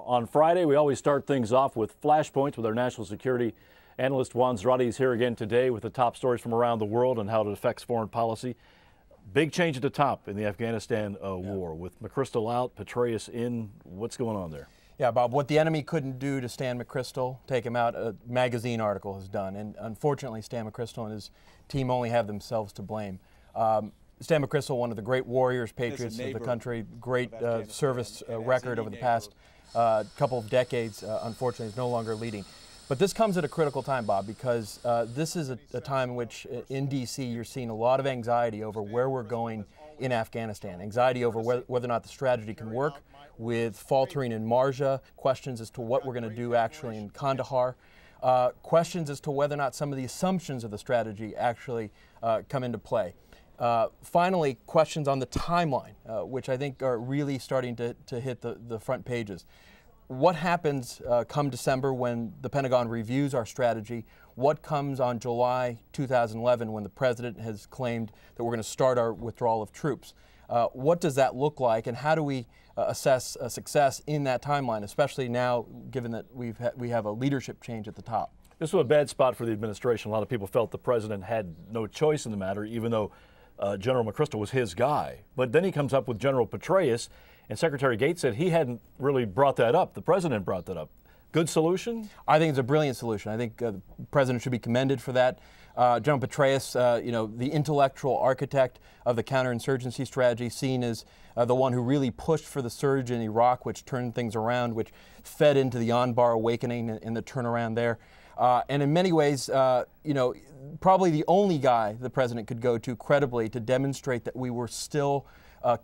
on Friday, we always start things off with flashpoints with our national security analyst Juan Zarate. Is here again today with the top stories from around the world and how it affects foreign policy. Big change at the top in the Afghanistan war with McChrystal out, Petraeus in. What's going on there? Yeah, Bob, what the enemy couldn't do to Stan McChrystal, take him out, a magazine article has done. And unfortunately, Stan McChrystal and his team only have themselves to blame. Stan McChrystal, one of the great warriors, patriots of the country, great service record over the past couple of decades, unfortunately is no longer leading. But this comes at a critical time, Bob, because this is a time in which in D.C. you're seeing a lot of anxiety over where we're going in Afghanistan, anxiety over whether or not the strategy can work, with faltering in Marja, questions as to what we're going to do actually in Kandahar, questions as to whether or not some of the assumptions of the strategy actually come into play. Finally, questions on the timeline, which I think are really starting to hit the front pages. What happens come December when the Pentagon reviews our strategy? What comes on July 2011 when the President has claimed that we're going to start our withdrawal of troops? What does that look like, and how do we assess success in that timeline, especially now given that we have a leadership change at the top? This was a bad spot for the administration. A lot of people felt the President had no choice in the matter, even though General McChrystal was his guy. But then he comes up with General Petraeus, and Secretary Gates said he hadn't really brought that up. The President brought that up. Good solution? I think it's a brilliant solution. I think the President should be commended for that. General Petraeus, the intellectual architect of the counterinsurgency strategy, seen as the one who really pushed for the surge in Iraq, which turned things around, which fed into the Anbar awakening and the turnaround there. And in many ways, probably the only guy the President could go to credibly to demonstrate that we were still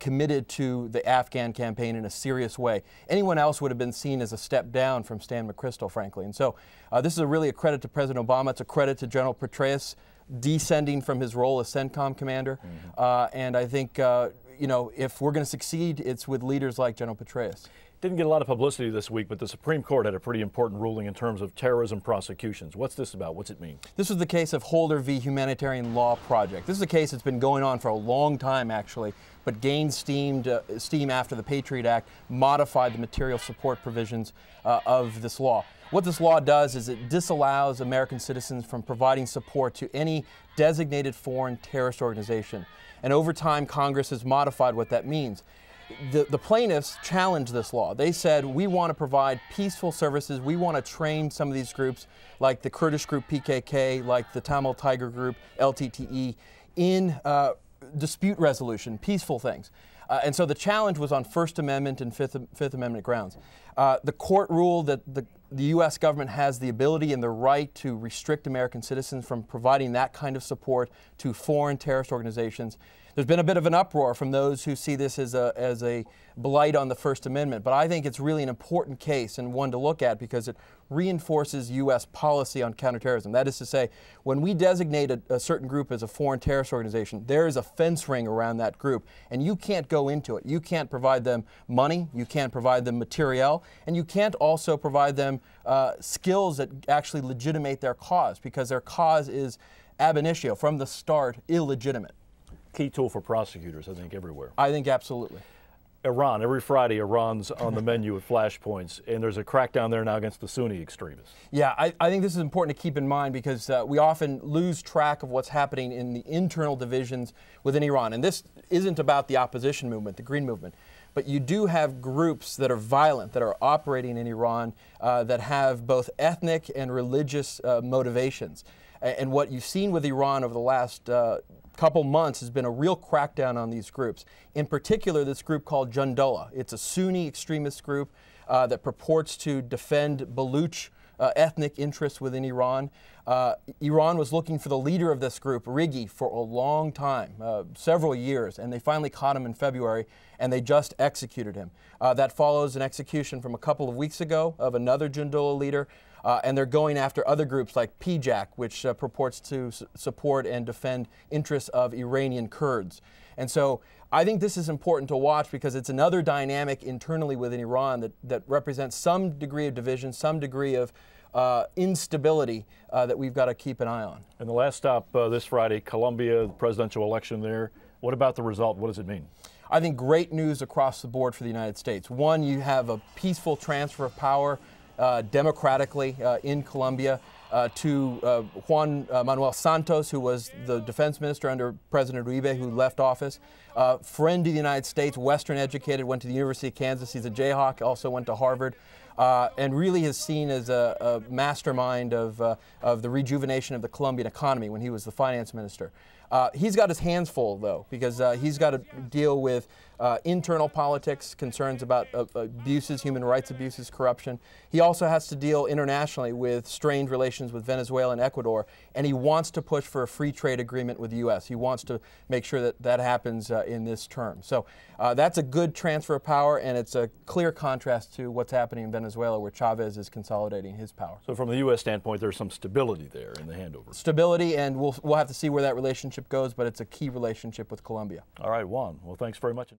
committed to the Afghan campaign in a serious way. Anyone else would have been seen as a step down from Stan McChrystal, frankly. And so this is really a credit to President Obama. It's a credit to General Petraeus descending from his role as CENTCOM commander. And I think, if we're going to succeed, it's with leaders like General Petraeus. Didn't get a lot of publicity this week, but the Supreme Court had a pretty important ruling in terms of terrorism prosecutions. What's this about? What's it mean? This was the case of Holder v. Humanitarian Law Project. This is a case that's been going on for a long time, actually, but gained steam after the Patriot Act modified the material support provisions of this law. What this law does is it disallows American citizens from providing support to any designated foreign terrorist organization. And over time, Congress has modified what that means. The plaintiffs challenged this law. They said, we want to provide peaceful services. We want to train some of these groups, like the Kurdish group PKK, like the Tamil Tiger group, LTTE, in dispute resolution, peaceful things. And so the challenge was on First Amendment and Fifth Amendment grounds. The court ruled that the U.S. government has the ability and the right to restrict American citizens from providing that kind of support to foreign terrorist organizations. There's been a bit of an uproar from those who see this as a blight on the First Amendment, but I think it's really an important case and one to look at because it reinforces U.S. policy on counterterrorism. That is to say, when we designate a certain group as a foreign terrorist organization, there is a fence ring around that group, and you can't go into it. You can't provide them money, you can't provide them materiel, and you can't also provide them skills that actually legitimate their cause, because their cause is ab initio, from the start, illegitimate. Key tool for prosecutors, I think, everywhere. I think absolutely. Iran, every Friday, Iran's on the menu with flashpoints, and there's a crackdown there now against the Sunni extremists. Yeah, I think this is important to keep in mind because we often lose track of what's happening in the internal divisions within Iran. And this isn't about the opposition movement, the Green Movement, but you do have groups that are violent, that are operating in Iran, that have both ethnic and religious motivations. And what you've seen with Iran over the last couple months has been a real crackdown on these groups. In particular, this group called Jundullah. It's a Sunni extremist group that purports to defend Baluch ethnic interests within Iran. Iran was looking for the leader of this group, Rigi, for a long time, several years, and they finally caught him in February, and they just executed him. That follows an execution from a couple of weeks ago of another Jundullah leader, and they're going after other groups like PJAK, which purports to support and defend interests of Iranian Kurds. And so I think this is important to watch because it's another dynamic internally within Iran that represents some degree of division, some degree of instability that we've got to keep an eye on. And the last stop this Friday, Colombia, the presidential election there. What about the result? What does it mean? I think great news across the board for the United States. One, you have a peaceful transfer of power democratically in Colombia to Juan Manuel Santos, who was the defense minister under President Uribe, who left office. Friend of the United States, Western educated, went to the University of Kansas. He's a Jayhawk, also went to Harvard. And really is seen as a mastermind of the rejuvenation of the Colombian economy when he was the finance minister. He's got his hands full, though, because he's got to deal with internal politics, concerns about abuses, human rights abuses, corruption. He also has to deal internationally with strained relations with Venezuela and Ecuador, and he wants to push for a free trade agreement with the U.S. He wants to make sure that that happens in this term. So that's a good transfer of power, and it's a clear contrast to what's happening in Venezuela, where Chavez is consolidating his power. So from the U.S. standpoint, there's some stability there in the handover. Stability, and we'll have to see where that relationship goes, but it's a key relationship with Colombia. All right, Juan. Well, thanks very much.